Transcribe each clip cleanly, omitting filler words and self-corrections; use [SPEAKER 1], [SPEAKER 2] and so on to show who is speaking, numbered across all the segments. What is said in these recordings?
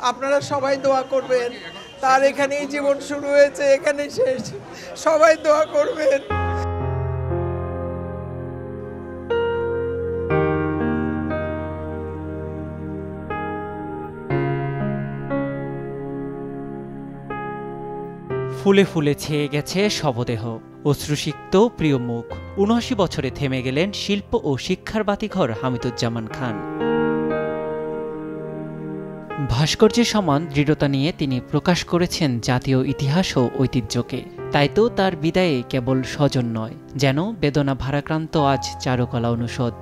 [SPEAKER 1] আপনারা সবাই দোয়া করবেন। তার এখানেই জীবন শুরু হয়েছে, এখানেই শেষ। সবাই দোয়া করবেন।
[SPEAKER 2] ফুলে ফুলে ছেয়ে গেছে শবদেহ, অশ্রুসিক্ত প্রিয় মুখ। ৭৯ বছরে থেমে গেলেন শিল্প ও শিক্ষার বাতিঘর হামিদুজ্জামান খান। ভাস্কর্যের সমান দৃঢ়তা নিয়ে তিনি প্রকাশ করেছেন জাতীয় ইতিহাস ও ঐতিহ্যকে। তাই তো তার বিদায়ে কেবল স্বজন নয়, যেন বেদনা ভারাক্রান্ত আজ চারুকলা অনুষদ।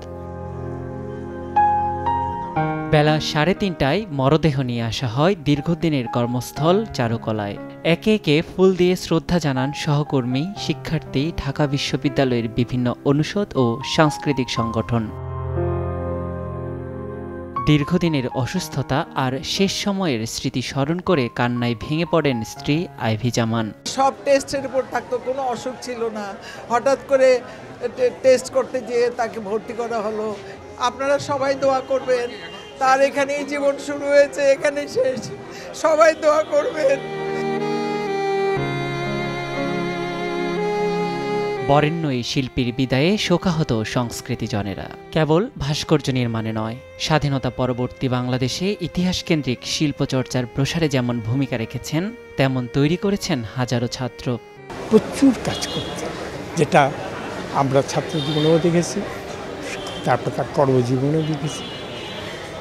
[SPEAKER 2] বেলা ৩:৩০টায় মরদেহ নিয়ে আসা হয় দীর্ঘদিনের কর্মস্থল চারুকলায়। একে একে ফুল দিয়ে শ্রদ্ধা জানান সহকর্মী, শিক্ষার্থী, ঢাকা বিশ্ববিদ্যালয়ের বিভিন্ন অনুষদ ও সাংস্কৃতিক সংগঠন। দীর্ঘদিনের অসুস্থতা আর শেষ সময়ের স্মৃতি স্মরণ করে কান্নায় ভেঙে পড়েন স্ত্রী আইভি জামান।
[SPEAKER 1] সব টেস্টের উপর থাকতো, কোনো অসুখ ছিল না। হঠাৎ করে টেস্ট করতে যেয়ে তাকে ভর্তি করা হলো। আপনারা সবাই দোয়া করবেন। তার এখানেই জীবন শুরু হয়েছে, এখানেই শেষ। সবাই দোয়া করবেন।
[SPEAKER 2] বরেণ্য এই শিল্পীর বিদায়ে শোকাহত সংস্কৃতিজনেরা। কেবল ভাস্কর্য নির্মাণে নয়, স্বাধীনতা পরবর্তী বাংলাদেশে ইতিহাসকেন্দ্রিক শিল্পচর্চার প্রসারে যেমন ভূমিকা রেখেছেন, তেমন তৈরি করেছেন হাজারো ছাত্র।
[SPEAKER 3] প্রচুর কাজ করতে, যেটা আমরা ছাত্র জীবনেও দেখেছি, তারপর তার কর্মজীবনেও দেখেছি।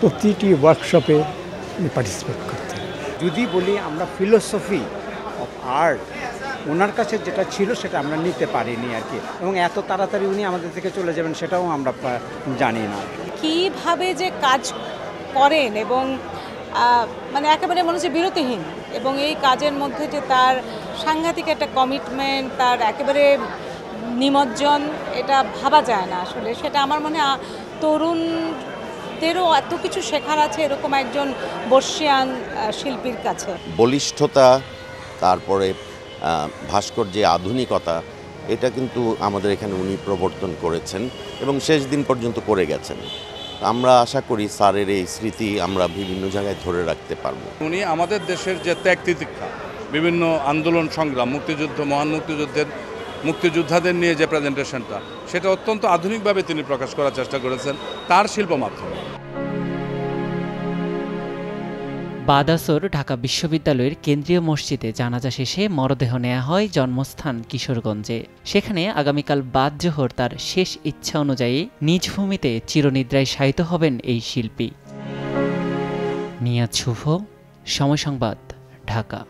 [SPEAKER 3] প্রতিটি ওয়ার্কশপে পার্টিসিপেট করতেন।
[SPEAKER 4] যদি বলি আমরা ফিলোসফি অফ আর্ট, ওনার কাছে যেটা ছিল সেটা আমরা নিতে পারিনি আর কি, এবং এত তাড়াতাড়ি উনি আমাদের থেকে চলে যাবেন সেটাও আমরা জানি না।
[SPEAKER 5] কীভাবে যে কাজ করেন এবং মানে একেবারে মনে হচ্ছে বিরতিহীন, এবং এই কাজের মধ্যে যে তার সাংঘাতিক একটা কমিটমেন্ট, তার একেবারে নিমজ্জন, এটা ভাবা যায় না আসলে। সেটা আমার মনে হয় তরুণদেরও এত কিছু শেখার আছে এরকম একজন বর্ষিয়ান শিল্পীর কাছে।
[SPEAKER 6] বলিষ্ঠতা, তারপরে ভাস্কর্যে আধুনিকতা, এটা কিন্তু আমাদের এখানে উনি প্রবর্তন করেছেন এবং শেষ দিন পর্যন্ত করে গেছেন। আমরা আশা করি স্যারের এই স্মৃতি আমরা বিভিন্ন জায়গায় ধরে রাখতে পারব।
[SPEAKER 7] উনি আমাদের দেশের যে ত্যাগ তিতিক্ষা, বিভিন্ন আন্দোলন সংগ্রাম, মুক্তিযুদ্ধ, মহান মুক্তিযোদ্ধাদের নিয়ে যে প্রেজেন্টেশনটা, সেটা অত্যন্ত আধুনিকভাবে তিনি প্রকাশ করার চেষ্টা করেছেন তার শিল্প মাধ্যমে।
[SPEAKER 2] বাদাসর ঢাকা বিশ্ববিদ্যালয়ের কেন্দ্রীয় মসজিদে জানাজা শেষে মরদেহ নেওয়া হয় জন্মস্থান কিশোরগঞ্জে। সেখানে আগামীকাল বাদ জোহর তার শেষ ইচ্ছা অনুযায়ী নিজ ভূমিতে চিরনিদ্রায় শায়িত হবেন এই শিল্পী। নিয়াজ শুভ, সময় সংবাদ, ঢাকা।